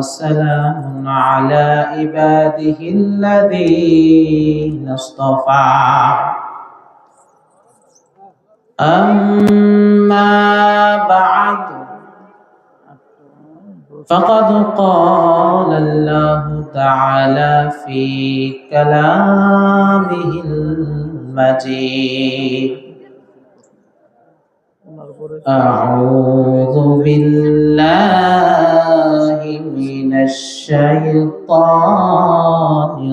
وسلام على عباده الذين اصطفى أما بعد فقد قال الله تعالى في كلامه المجيد أعوذ بالله من الشيطان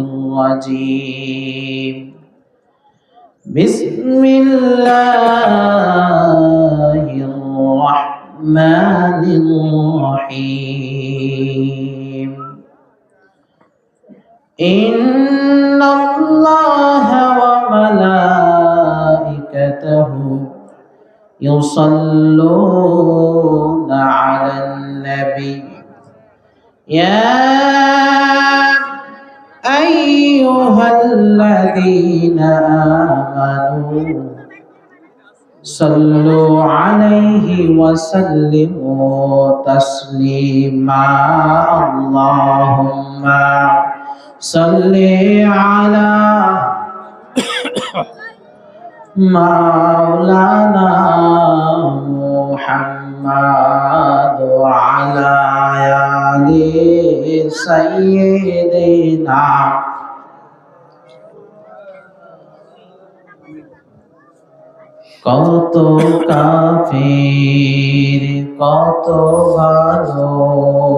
الرجيم بسم الله الرحمن الرحيم إن الله وملائكته يصلون على النبي يا أيها الذين آمنوا صلوا عليه وسلموا تسليما اللهم صل على مولانا محمد وعلى آل سيدنا কত কাফির কত ভালোবাসি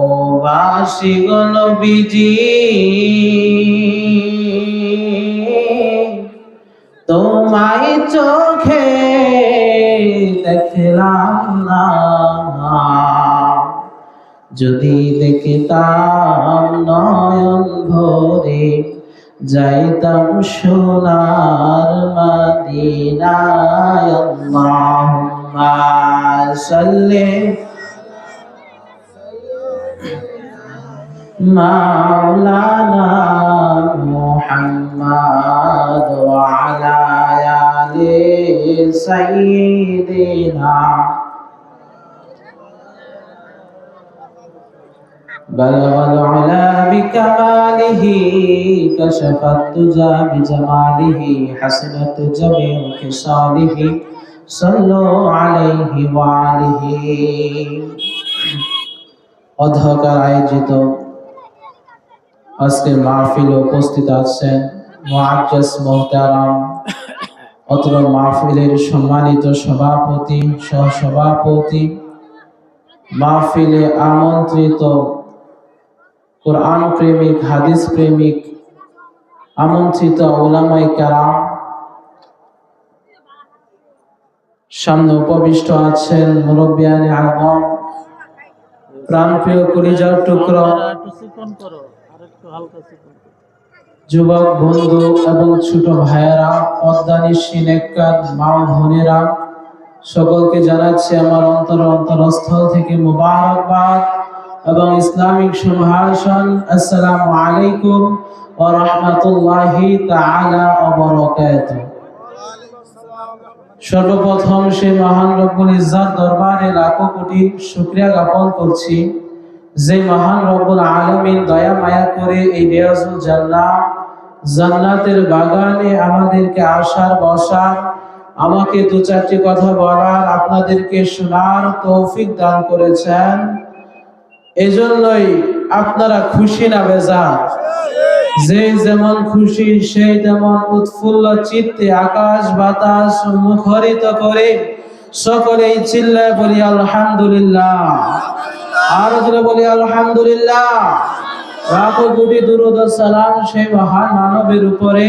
গো নবীজি তোমায় চোখে দেখলাম না যদি দেখতাম নয়ন ভরে যাইতাম সোনার মদিনায় আল্লাহুম্মা সাল্লি মাওলানা মুহাম্মদ ওয়া আলা আলি সাইয়্যিদিনা بلغ العلا بكماله كشف الدجى بجماله حسنت جميع خصاله صلوا عليه وآله অধ্যকার আয়োজিত আজকের মাহফিলে উপস্থিত আছেন মুআজ্জাজ মুহতারাম অত্র মাহফিলের সম্মানিত সভাপতি সহসভাপতি মাহফিলে আমন্ত্রিত কোরআন প্রেমিক হাদিস প্রেমিক আমন্ত্রিত উলামায়ে কেরাম সামনে উপবিষ্ট আছেন মুরব্বিয়ানে আযম প্রাণপ্রিয় কলিজার টুকরা যুবক বন্ধু এবং ছোট ভাইয়েরা পদ্মানিশী নেককার মা বোনেরা সকলকে জানাচ্ছি আমার অন্তরস্থল থেকে মুবারকবাদ এবং ইসলামিক সম্ভাষণ আসসালামু আলাইকুম ওয়া রাহমাতুল্লাহি তাআলা ওয়া বারাকাতুহু। সর্বপ্রথম সেই মহান রব্বুল ইজ্জত দরবারে লাখো কোটি শুকরিয়া জ্ঞাপন করছি যে মহান রব্বুল আলামিন দয়া মায়া করে এই রিয়াজুল জান্নাতের বাগানে আমাদেরকে আসার বসার আমাকে দু চারটি কথা বলার আপনাদেরকে শোনার তৌফিক দান করেছেন। এজন্যই আপনারা খুশি না বেজার? যে যেমন খুশি সেই তেমন উৎফুল্ল চিত্তে আকাশ বাতাস মুখরিত করে সকলেই চিল্লায় বলি আলহামদুলিল্লাহ। আর জোরে বলি আলহামদুলিল্লাহ। লাখো কোটি দুরূদ ও সালাম সেই মহান মানবের উপরে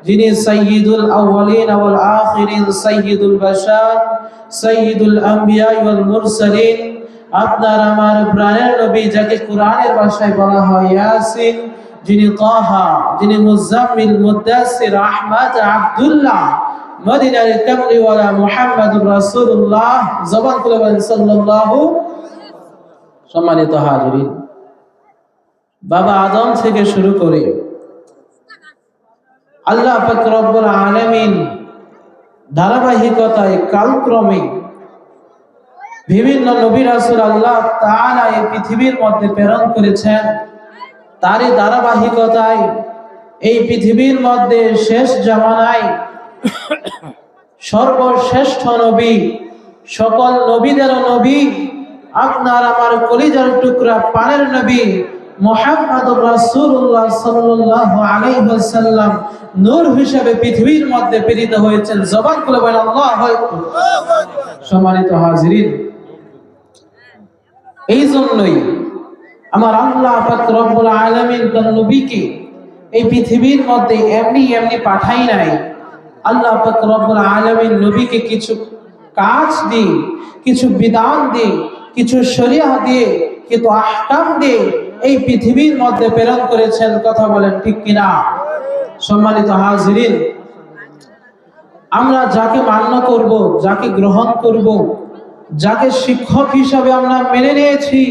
যিনি সাইয়্যিদুল আউয়ালিন ওয়াল আখিরিন সাইয়্যিদুল বাশার সাইয়্যিদুল আম্বিয়া ওয়াল মুরসালিন আপনার আমার প্রাণের নবী যাকে কোরআনের ভাষায় বলা হয় ইয়াসিন, যিনি তাহা, যিনি মুজাম্মিল মুদাসসির আহমদ আব্দুল্লাহ মদিনার কামলিওয়ালা মুহাম্মদুর রাসূলুল্লাহ জবান খুলে বলেন সাল্লাল্লাহু। সম্মানিত হাজিরিন, বাবা আদম থেকে শুরু করে আল্লাহ পাক রব্বুল আলামিন ধারাবাহিকতায় কালক্রমে বিভিন্ন নবী রাসূল আল্লাহ তাআলা এই পৃথিবীর মধ্যে প্রেরণ করেছেন। তারই ধারাবাহিকতায় এই পৃথিবীর মধ্যে শেষ জামানায় সর্বশ্রেষ্ঠ নবী, সকল নবীদের নবী, আপনার আমার কলিজার টুকরা প্রাণের নবী মুহাম্মদুর রাসূলুল্লাহ সাল্লাল্লাহু আলাইহি ওয়াসাল্লাম নূর হিসেবে পৃথিবীর মধ্যে প্রেরিত হয়েছেন। জবান খুলে বলেন আল্লাহু আকবার। সম্মানিত হাজিরিন, এই জন্যই আমার আল্লাহ পাক রব্বুল আলামিন তার নবীকে এই পৃথিবীর মধ্যে এমনি এমনি পাঠাই নাই। আল্লাহ পাক রব্বুল আলামিন নবীকে কিছু কাজ দিয়ে, কিছু বিধান দিয়ে, কিছু শরিয়াহ দিয়ে, কিছু আহকাম দিয়ে এই পৃথিবীর মধ্যে প্রেরণ করেছেন। কথা বলেন ঠিক কিনা? সম্মানিত হাজিরিন, আমরা যাকে মান্য করব, যাকে গ্রহণ করব, যাকে শিক্ষক হিসাবে আমরা মেনে নিয়েছি,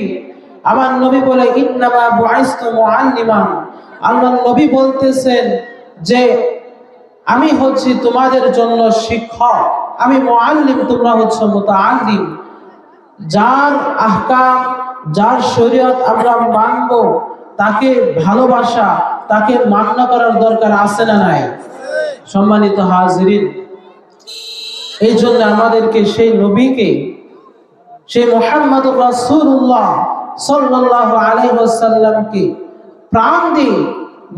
আমার নবী বলে ইন্নামা বুআইসতু মুআল্লিমান। আল্লাহর নবী বলতেছেন যে আমি হচ্ছি তোমাদের জন্য শিক্ষক, আমি মুআল্লিম, তোমরা হচ্ছে মুতাআল্লিম। যার আহকাম, যার শরীয়ত আমরা মানব, তাকে ভালোবাসা, তাকে মান্য করার দরকার আছে না নাই? সম্মানিত হাজিরিন, এই জন্য আমাদেরকে সেই নবীকে, সেই মুহাম্মদুর রাসূলুল্লাহ সাল্লাল্লাহু আলাইহি ওয়াসাল্লামকে প্রাণ দিয়ে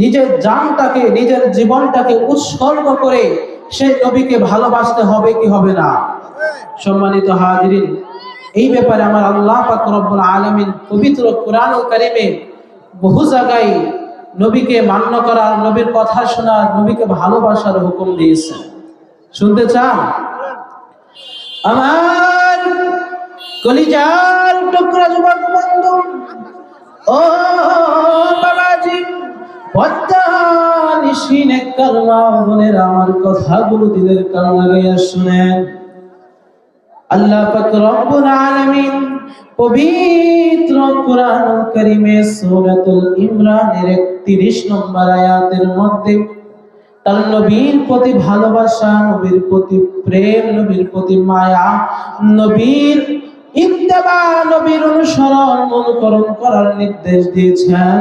নিজের জানটাকে, নিজের জীবনটাকে উৎসর্গ করে সেই নবীকে ভালোবাসতে হবে কি হবে না? সম্মানিত হাজিরিন, এই ব্যাপারে আমার আল্লাহ পাক রব্বুল আলামিন পবিত্র কোরআনুল কারীমে বহু জায়গায় নবীকে মান্য করার, নবীর কথা শোনার, নবীকে ভালোবাসার হুকুম দিয়েছেন। শুনতে চান? আমার কলিজার টুকরা যুবক বন্ধু, ও বাবাজি, পদ্মা নিশিনে কালমা বোনের আমার কথাগুলো দিলের কান লাগাইয়া শুনেন। আল্লাহ পাক রব্বুল আলামিন পবিত্র কোরআনুল কারীমে সূরাতুল ইমরানের 31 নম্বর আয়াতের মধ্যে তার নবীর প্রতি ভালোবাসা, নবীর প্রতি প্রেম, নবীর প্রতি মায়া, নবীর ইত্তেবা, নবীর অনুসরণ, অনুকরণ করার নির্দেশ দিয়েছেন।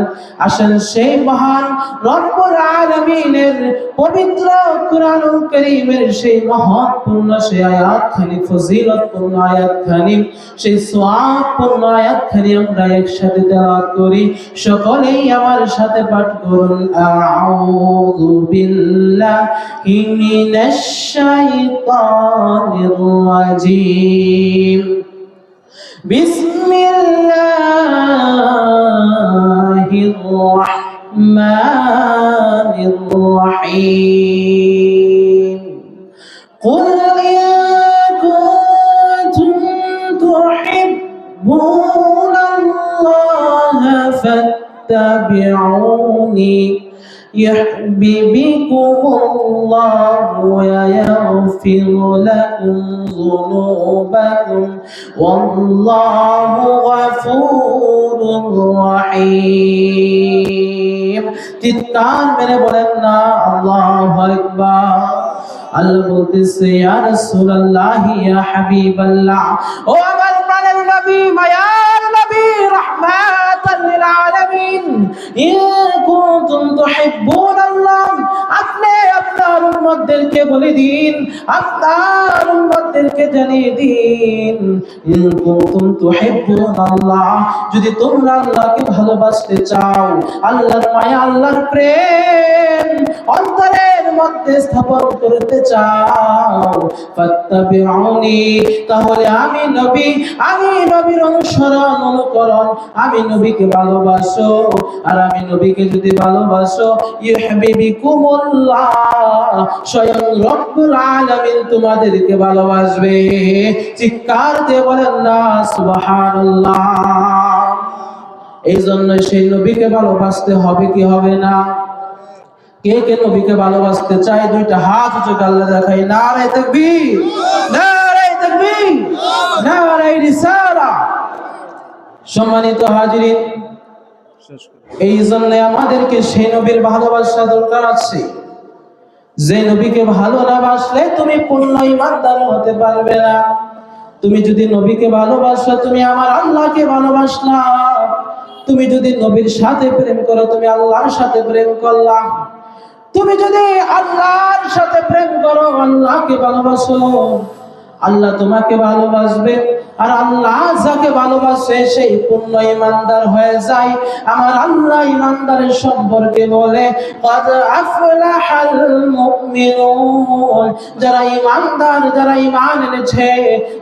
আসেন সেই মহান রব্বুল আলামিনের পবিত্র কোরআনুল কারীমের সেই মহত্বপূর্ণ সেই আয়াতখানি, ফজিলতপূর্ণ আয়াতখানি, সেই সওয়াবপূর্ণ আয়াতখানি আমরা একসাথে তেলাওয়াত করি। সকলেই আমার সাথে পাঠ করুন। আউযু বিল্লাহি মিনাশ শাইতানির রাজীম। বিসমিল্লাহির রাহমানির রাহিম। কুল ইন কুনতুম তুহিব্বুনাল্লাহা ফাত্তাবিউনি يحببكم الله ويغفر لكم ذنوبكم والله غفور رحيم। চিৎকার মেরে বলেন না আল্লাহু আকবার। আল্লাহ বলতেছে, ইয়া রাসূলুল্লাহ, ইয়া হাবিবাল্লাহ, ও আমার প্রাণের নবী, মায়ার নবী, রাহমাতাল লিল আলামিন, ইন কুনতুম তুহিব্বুনাল্লাহ, আপনি আপনার উম্মতদেরকে বলে দিন, আপনার উম্মতদেরকে জানিয়ে দিন, ইন কুনতুম তুহিব্বুনাল্লাহ, যদি তোমরা আল্লাহকে ভালোবাসতে চাও, আল্লাহর মায়া, আল্লাহর প্রেম অন্তরের মধ্যে স্থাপন করতে চাও, ফাত্তাবিউনি, তাহলে আমি নবী, আমি নবীর অনুসরণ, অনুকরণ, আমি নবীকে ভালোবাসো। আর আমি নবীকে যদি ভালোবাসো, ইউহিব্বুকুমুল্লাহ, স্বয়ং রব্বুল আলামিন তোমাদেরকে ভালোবাসবে। চিৎকার দিয়ে বলেন না সুবহানাল্লাহ। এই জন্য সেই নবীকে ভালোবাসতে হবে কি হবে না? কে কে নবীকে ভালোবাসতে চায়? দুইটা হাত উঁচু করে আল্লাহ দেখাই। নারে তাকবীর, নারে তাকবীর, নারে রিসালাহ। সম্মানিত হাজিরিন, এই জন্য আমাদেরকে সেই নবীর ভালোবাসা দরকার আছে। যে নবীকে ভালো না বাসলে তুমি পূর্ণ ঈমানদার হতে পারবে না। তুমি যদি নবীকে ভালোবাসো তুমি আমার আল্লাহকে ভালোবাসলা, তুমি যদি নবীর সাথে প্রেম করো তুমি আল্লাহর সাথে প্রেম করলা, তুমি যদি আল্লাহর সাথে প্রেম করো আল্লাহকে ভালোবাসো, আল্লাহ তোমাকে ভালোবাসবে। আর আল্লাহ যাকে ভালোবাসে সেই পূর্ণ ঈমানদার হয়ে যায়। আমার আল্লাহ ঈমানদারের সম্পর্কে বলে ক্বাদ আফলাহাল মুমিনুন, যারা ঈমানদার, যারা ঈমান এনেছে,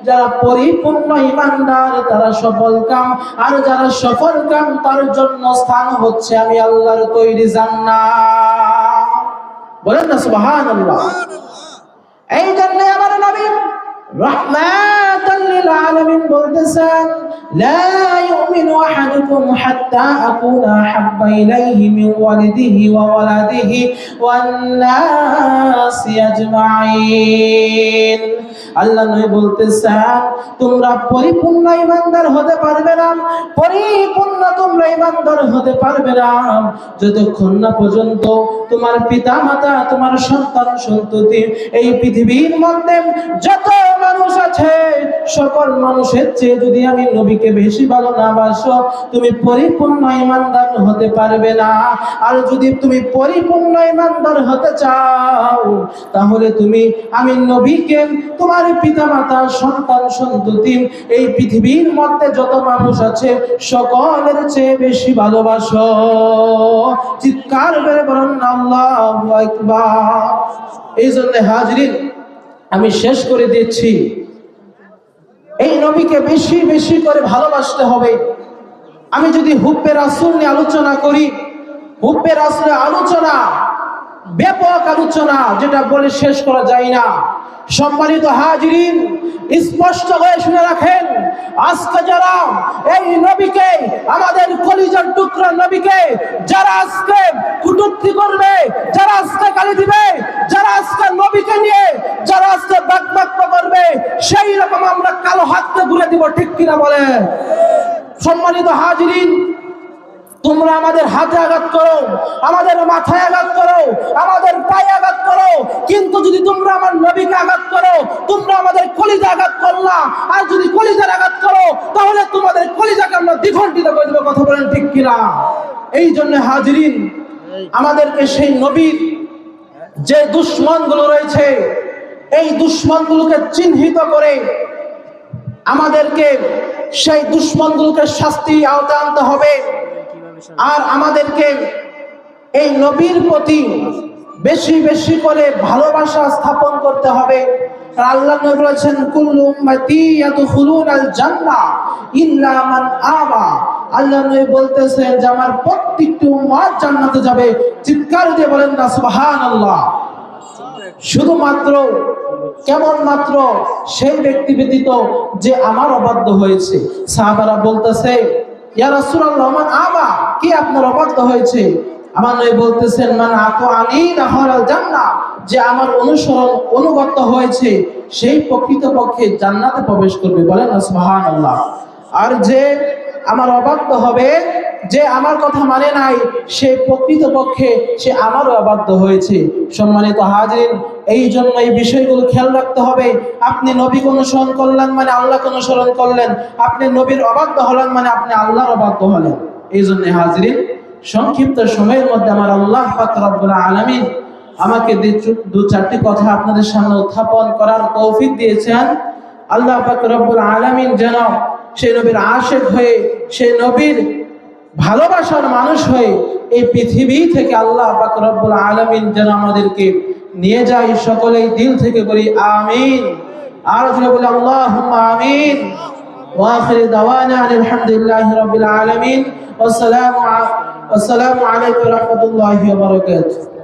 যারা পরিপূর্ণ ঈমানদার তারা সফলকাম। আর যারা সফলকাম তার জন্য স্থান হচ্ছে আমি আল্লাহর তৈরি জান্নাত। বলেন না সুবহানাল্লাহ। এই জন্য আমার নবী রাহমাতাল লিল আলামিন বলতেছেন লা ইউমিনু আহাদুকুম হাত্তা আকুনা হাব্বা ইলাইহি মিন ওয়ালিদিহি ওয়া ওয়ালাদিহি ওয়ান নাসি আজমাইন। আল্লাহ নবী বলতেছেন তোমরা পরিপূর্ণ ঈমানদার হতে পারবে না, পরিপূর্ণ তোমরা ঈমানদার হতে পারবে না যতক্ষণ না পর্যন্ত তোমার পিতা মাতা, তোমার সন্তান সন্ততি, এই পৃথিবীর মধ্যে যত মানুষ আছে সকল মানুষের চেয়ে যদি আমি নবীকে বেশি ভালো না বাসো তুমি পরিপূর্ণ ঈমানদার হতে পারবে না। আর যদি তুমি পরিপূর্ণ ঈমানদার হতে চাও তাহলে তুমি আমি নবীকে তোমার পিতা মাতা, সন্তান সন্ততি, এই পৃথিবীর মধ্যে যত মানুষ আছে সকলের চেয়ে বেশি ভালোবাসো। চিৎকার করে বলুন আল্লাহু আকবার। এই জন্য হাজরিন আমি শেষ করে দিচ্ছি, এই নবীকে বেশি বেশি করে ভালোবাসতে হবে। আমি যদি হুব্বে রাসূল নিয়ে আলোচনা করি, হুব্বে রাসূলের আলোচনা ব্যাপক আলোচনা, যেটা বলে শেষ করা যায় না। সম্মানিত হাজিরিন, স্পষ্ট হয়ে শুনে রাখেন, আজকে যারা এই নবীকে, আমাদের কলিজার টুকরা নবীকে যারা আজকে কটূক্তি করবে, যারা আজকে গালি দিবে, যারা আজকে নবীকে নিয়ে যারা আজকে বাকবাক্য করবে, সেই রকম আমরা কালো হাতকে ঘুরে দিব, ঠিক কিনা বলে? সম্মানিত হাজিরিন, তোমরা আমাদের হাতে আঘাত করো, আমাদের মাথায় আঘাত করো, আমাদের পায়ে আঘাত করো, কিন্তু যদি তোমরা আমার নবীকে আঘাত করো তোমরা আমাদের কলিজা আঘাত করলা। আর যদি কলিজার আঘাত করো তাহলে তোমাদের কলিজাকে আমরা দ্বিখণ্ডিত করে দেব। কথা বলেন ঠিক কিনা? এই জন্য হাজিরিন, আমাদেরকে সেই নবীর যে দুশমনগুলো রয়েছে এই দুশমনগুলোকে চিহ্নিত করে আমাদেরকে সেই দুশমনগুলোকে শাস্তি আওতায় আনতে হবে। আর আমাদেরকে এই নবীর প্রতি বেশি বেশি করে ভালোবাসা স্থাপন করতে হবে। আল্লাহ নবী বলেছেন কুল্লু উম্মতি ইয়াদখুলুনাল জান্নাহ ইল্লা মান আবা। আল্লাহ নবী বলতেছেন যে আমার প্রত্যেকটি উম্মত জান্নাতে যাবে। চিৎকার দিয়ে বলেন না সুবহানাল্লাহ। শুধুমাত্র কেবলমাত্র সেই ব্যক্তি ব্যতীত যে আমার অবাধ্য হয়েছে। সাহাবারা বলতেছে ইয়া রাসূলুল্লাহ মান আবা, কি আপনার অবাধ্য হয়েছে? আমার নবী বলতেছেন মান আতাআনি দাখালাল জান্নাহ, যে আমার অনুসরণ অনুগত হয়েছে সেই প্রকৃতপক্ষে জান্নাতে প্রবেশ করবে। বলেন না সুবহানাল্লাহ। আর যে আমার অবাধ্য হবে, যে আমার কথা মানে নাই, সে প্রকৃতপক্ষে সে আমারও অবাধ্য হয়েছে। সম্মানিত হাজিরিন, এই জন্য এই বিষয়গুলো খেয়াল রাখতে হবে। আপনি নবীকে অনুসরণ করলেন মানে আল্লাহকে অনুসরণ করলেন, আপনি নবীর অবাধ্য হলেন মানে আপনি আল্লাহর অবাধ্য হলেন। এই জন্য হাজিরিন, সংক্ষিপ্ত সময়ের মধ্যে আমার আল্লাহ পাক রব্বুল আলামিন আমাকে দু চারটি কথা আপনাদের সামনে উত্থাপন করার তৌফিক দিয়েছেন। আল্লাহ পাক রব্বুল আলামিন যেন সেই নবীর আশিক হয়ে, সেই নবীর ভালোবাসার মানুষ হয়ে এই পৃথিবী থেকে আল্লাহ পাক রব্বুল আলামিন যেন আমাদেরকে নিয়ে যায়। সকলেই দিল থেকে বলি আমিন। আর যেন বলি আল্লাহুম্মা আমিন। ওয়া আখিরু দাওয়ানা আলহামদুলিল্লাহি রাব্বিল আলামিন। আসসালামু আলাইকুম ওয়া রাহমাতুল্লাহি ওয়া বারাকাতুহু।